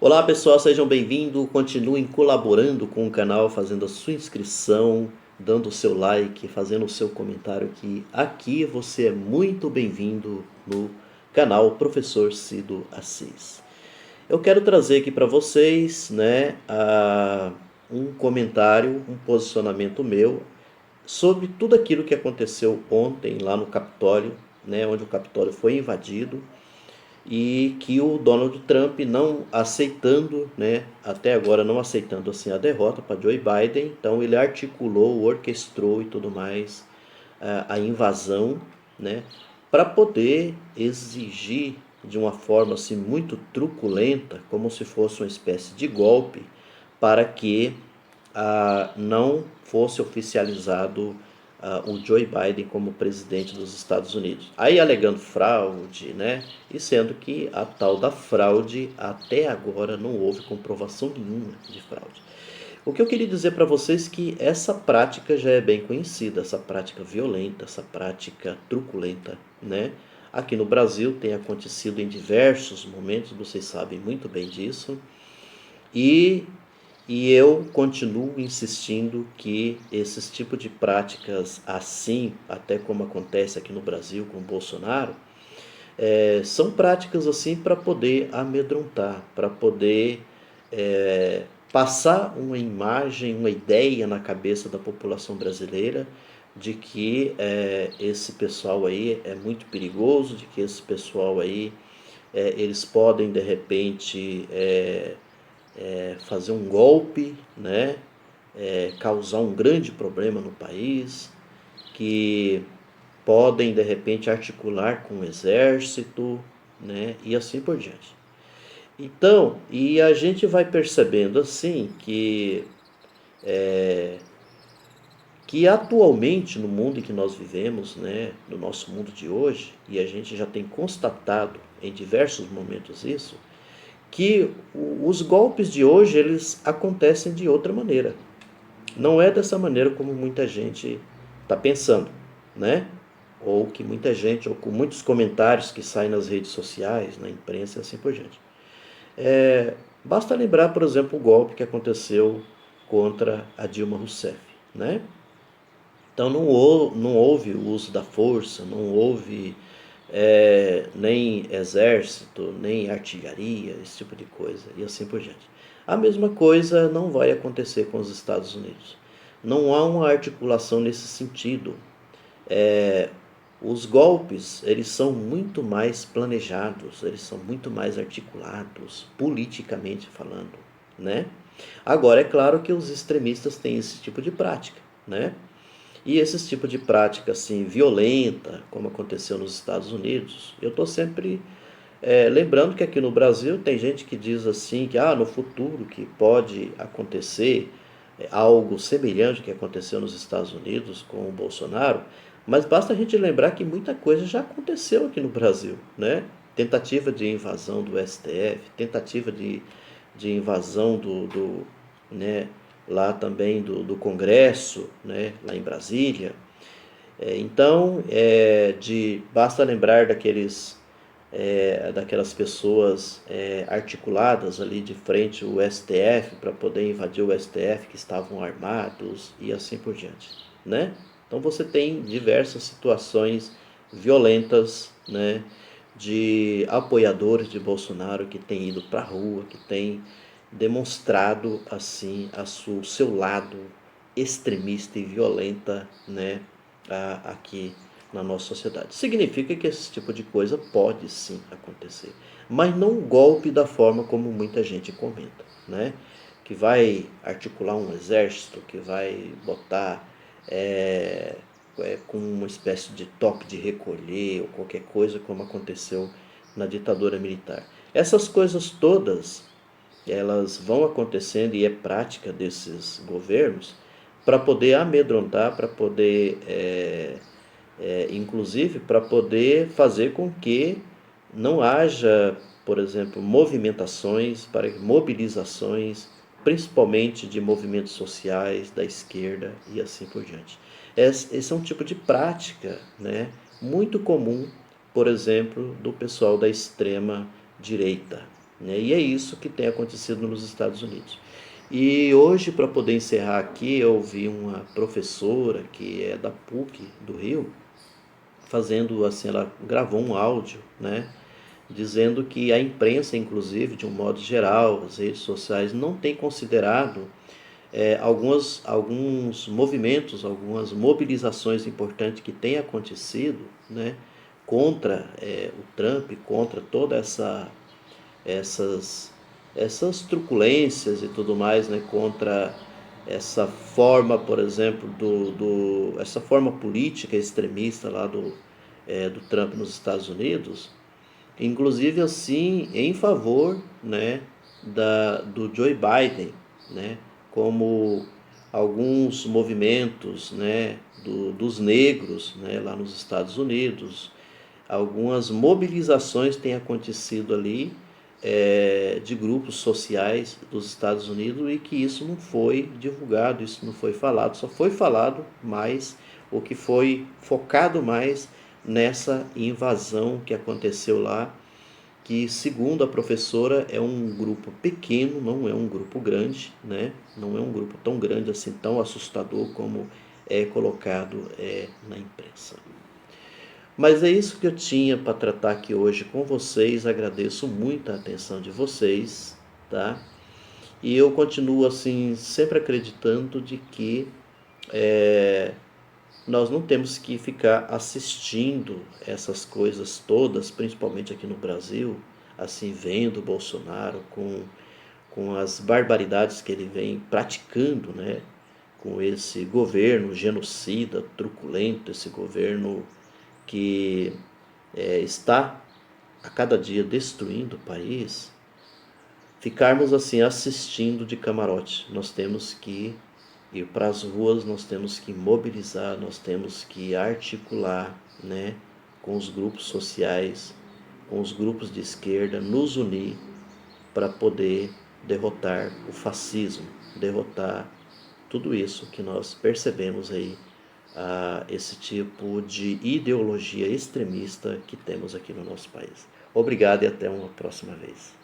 Olá pessoal, sejam bem-vindos, continuem colaborando com o canal, fazendo a sua inscrição, dando o seu like, fazendo o seu comentário aqui você é muito bem-vindo no canal Professor Cido Assis. Eu quero trazer aqui para vocês, um comentário, um posicionamento meu sobre tudo aquilo que aconteceu ontem lá no Capitólio, onde o Capitólio foi invadido e que o Donald Trump não aceitando, até agora não aceitando assim a derrota para Joe Biden, então ele articulou, orquestrou e tudo mais a invasão, para poder exigir de uma forma assim muito truculenta, como se fosse uma espécie de golpe, para que não fosse oficializado o Joe Biden como presidente dos Estados Unidos. Aí alegando fraude, e sendo que a tal da fraude até agora não houve comprovação nenhuma de fraude. O que eu queria dizer para vocês é que essa prática já é bem conhecida, essa prática violenta, essa prática truculenta, Aqui no Brasil tem acontecido em diversos momentos, vocês sabem muito bem disso. E eu continuo insistindo que esses tipos de práticas assim, até como acontece aqui no Brasil com o Bolsonaro, são práticas assim para poder amedrontar, para poder passar uma imagem, uma ideia na cabeça da população brasileira de que esse pessoal aí é muito perigoso, de que esse pessoal aí eles podem de repente fazer um golpe, causar um grande problema no país, que podem de repente articular com o exército, e assim por diante. Então, e a gente vai percebendo assim que atualmente no mundo em que nós vivemos, no nosso mundo de hoje, e a gente já tem constatado em diversos momentos isso, que os golpes de hoje eles acontecem de outra maneira. Não é dessa maneira como muita gente está pensando, Ou que muita gente, ou com muitos comentários que saem nas redes sociais, na imprensa e assim por diante. Basta lembrar, por exemplo, o golpe que aconteceu contra a Dilma Rousseff, Então não houve o uso da força, não houve nem exército, nem artilharia, esse tipo de coisa, e assim por diante. A mesma coisa não vai acontecer com os Estados Unidos. Não há uma articulação nesse sentido. Os golpes, eles são muito mais planejados, eles são muito mais articulados, politicamente falando, Agora, é claro que os extremistas têm esse tipo de prática, E esse tipo de prática assim violenta, como aconteceu nos Estados Unidos, eu estou sempre lembrando que aqui no Brasil tem gente que diz assim que no futuro que pode acontecer algo semelhante que aconteceu nos Estados Unidos com o Bolsonaro, mas basta a gente lembrar que muita coisa já aconteceu aqui no Brasil, Tentativa de invasão do STF, tentativa de invasão né, lá também do Congresso, lá em Brasília. Então, basta lembrar daquelas pessoas articuladas ali de frente ao STF para poder invadir o STF que estavam armados e assim por diante, Então você tem diversas situações violentas, de apoiadores de Bolsonaro que têm ido para a rua, que têm demonstrado assim o seu lado extremista e violenta, aqui na nossa sociedade. Significa que esse tipo de coisa pode sim acontecer, mas não um golpe da forma como muita gente comenta, Que vai articular um exército, que vai botar com uma espécie de toque de recolher ou qualquer coisa como aconteceu na ditadura militar. Essas coisas todas elas vão acontecendo e é prática desses governos para poder amedrontar, para poder, inclusive, para poder fazer com que não haja, por exemplo, movimentações, mobilizações, principalmente de movimentos sociais, da esquerda e assim por diante. Esse é um tipo de prática, muito comum, por exemplo, do pessoal da extrema direita, né? E é isso que tem acontecido nos Estados Unidos. E hoje, para poder encerrar aqui, eu ouvi uma professora que é da PUC do Rio, fazendo assim, ela gravou um áudio, né, dizendo que a imprensa, inclusive, de um modo geral, as redes sociais, não tem considerado alguns movimentos, algumas mobilizações importantes que têm acontecido, né, contra o Trump, contra toda essas, essas truculências e tudo mais, né, contra essa forma, por exemplo, essa forma política extremista lá do Trump nos Estados Unidos, inclusive assim em favor, né, do Joe Biden, né, como alguns movimentos, né, dos negros, né, lá nos Estados Unidos, algumas mobilizações têm acontecido ali de grupos sociais dos Estados Unidos e que isso não foi divulgado, isso não foi falado, só foi falado mais, o que foi focado mais nessa invasão que aconteceu lá, que segundo a professora é um grupo pequeno, não é um grupo grande, né? Não é um grupo tão grande assim, tão assustador como é colocado na imprensa. Mas é isso que eu tinha para tratar aqui hoje com vocês. Agradeço muito a atenção de vocês, tá? E eu continuo assim sempre acreditando de que nós não temos que ficar assistindo essas coisas todas, principalmente aqui no Brasil, assim vendo o Bolsonaro com as barbaridades que ele vem praticando, né? Com esse governo genocida, truculento, esse governo que está a cada dia destruindo o país, ficarmos assim assistindo de camarote. Nós temos que ir para as ruas, nós temos que mobilizar, nós temos que articular, né, com os grupos sociais, com os grupos de esquerda, nos unir para poder derrotar o fascismo, derrotar tudo isso que nós percebemos aí, esse tipo de ideologia extremista que temos aqui no nosso país. Obrigado e até uma próxima vez.